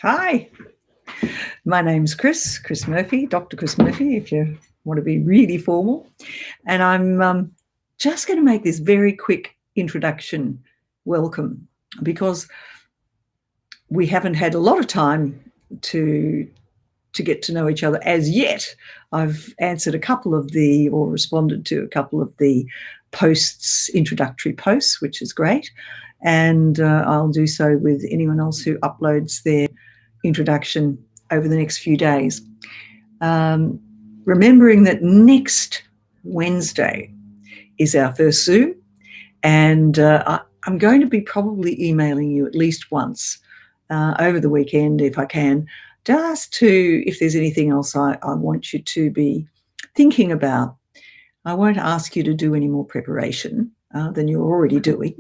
Hi, my name's Chris Murphy, Dr. Chris Murphy, if you want to be really formal. And I'm just going to make this very quick introduction welcome because we haven't had a lot of time to get to know each other as yet. I've answered or responded to a couple of the introductory posts, which is great. And I'll do so with anyone else who uploads their introduction over the next few days. Remembering that next Wednesday is our first Zoom, and I'm going to be probably emailing you at least once over the weekend if I can, just if there's anything else I want you to be thinking about. I won't ask you to do any more preparation than you're already doing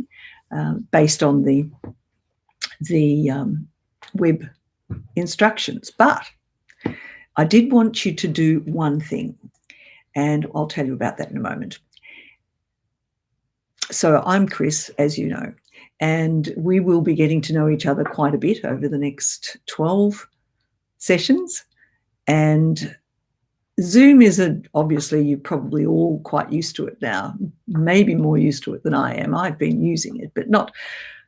based on the web instructions. But I did want you to do one thing, and I'll tell you about that in a moment. So I'm Chris, as you know, and we will be getting to know each other quite a bit over the next 12 sessions. And Zoom obviously you're probably all quite used to it now, maybe more used to it than I am. I've been using it, but not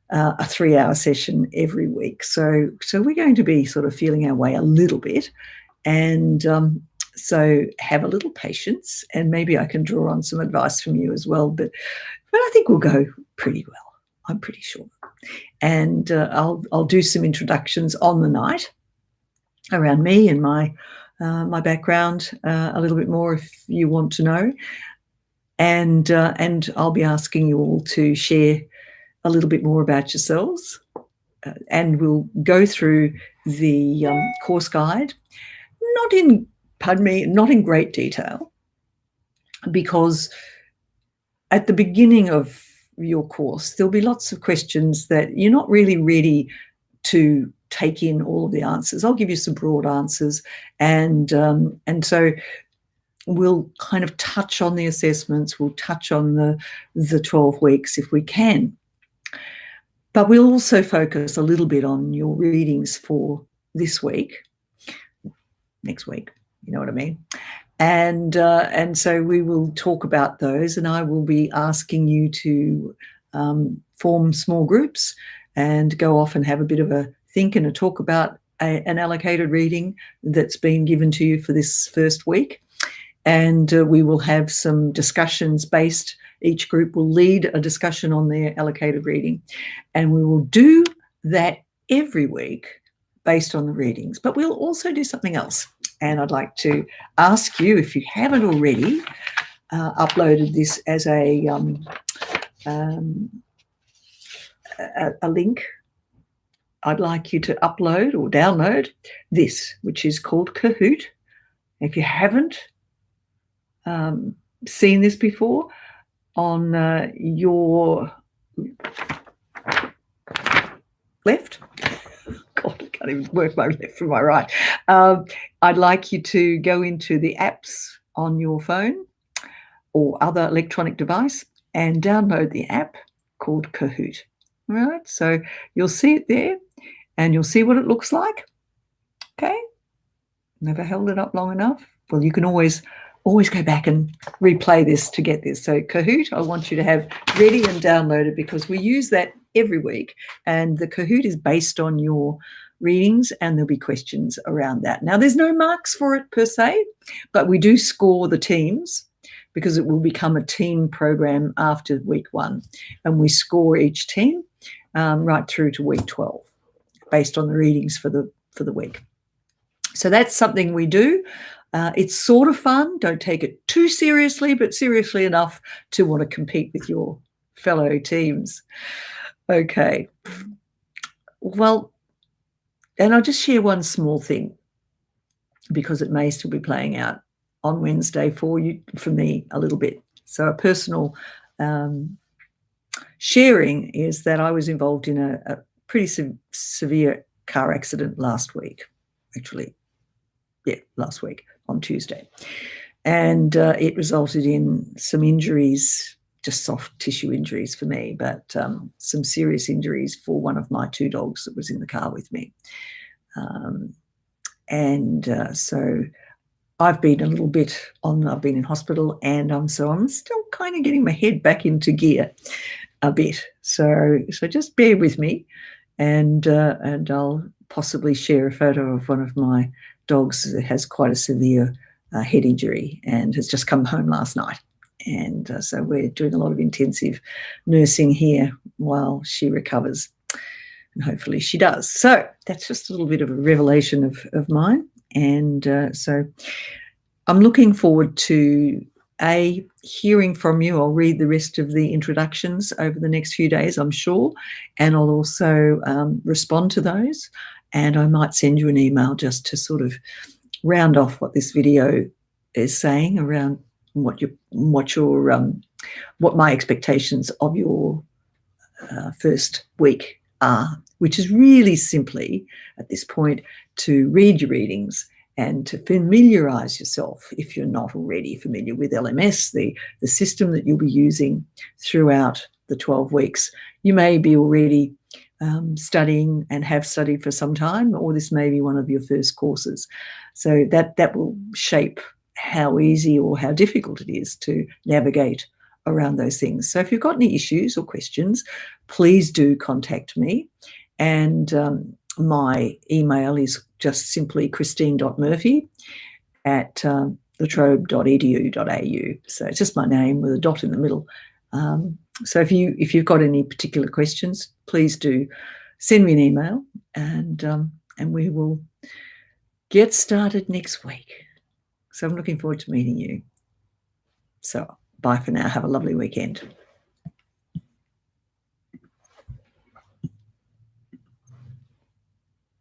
a 3-hour session every week. So we're going to be sort of feeling our way a little bit. And so have a little patience, and maybe I can draw on some advice from you as well. But I think we'll go pretty well, I'm pretty sure. And I'll do some introductions on the night around me and my background a little bit more if you want to know. And I'll be asking you all to share a little bit more about yourselves, and we'll go through the course guide, not in great detail, because at the beginning of your course there'll be lots of questions that you're not really ready to take in all of the answers. I'll give you some broad answers, and so we'll kind of touch on the assessments, we'll touch on the 12 weeks if we can. But we'll also focus a little bit on your readings for this week, next week, you know what I mean? And so we will talk about those, and I will be asking you to form small groups and go off and have a bit of a think and a talk about an allocated reading that's been given to you for this first week. And we will have some discussions based. Each group will lead a discussion on their allocated reading, and we will do that every week based on the readings. But we'll also do something else, and I'd like to ask you, if you haven't already uploaded this as a link, I'd like you to upload or download this, which is called Kahoot. If you haven't seen this before, on your left, God, I can't even work my left from my right. I'd like you to go into the apps on your phone or other electronic device and download the app called Kahoot. All right, so you'll see it there and you'll see what it looks like. Okay, never held it up long enough. Well, you can always go back and replay this to get this. So Kahoot, I want you to have ready and downloaded, because we use that every week, and the Kahoot is based on your readings, and there'll be questions around that. Now, there's no marks for it per se, but we do score the teams, because it will become a team program after week 1, and we score each team right through to week 12 based on the readings for the week. So that's something we do. It's sort of fun. Don't take it too seriously, but seriously enough to want to compete with your fellow teams. Okay. Well, and I'll just share one small thing, because it may still be playing out on Wednesday for me a little bit. So a personal sharing is that I was involved in a pretty severe car accident last week, actually. Yeah, last week on Tuesday. And it resulted in some injuries, just soft tissue injuries for me, but some serious injuries for one of my 2 dogs that was in the car with me. So I've been a little bit I've been in hospital, and I'm still kind of getting my head back into gear a bit. So just bear with me, and I'll possibly share a photo of one of my dogs that has quite a severe head injury and has just come home last night. And so we're doing a lot of intensive nursing here while she recovers. And hopefully she does. So that's just a little bit of a revelation of mine. And so I'm looking forward to hearing from you. I'll read the rest of the introductions over the next few days, I'm sure, and I'll also respond to those. And I might send you an email just to sort of round off what this video is saying around what my expectations of your first week are, which is really simply at this point to read your readings and to familiarise yourself, if you're not already familiar with LMS, the system that you'll be using throughout the 12 weeks. You may be already studying and have studied for some time, or this may be one of your first courses. So that will shape how easy or how difficult it is to navigate around those things. So if you've got any issues or questions, please do contact me. And my email is just simply christine.murphy@latrobe.edu.au. So it's just my name with a dot in the middle. So if you've got any particular questions, please do send me an email, and we will get started next week. So I'm looking forward to meeting you. So bye for now. Have a lovely weekend.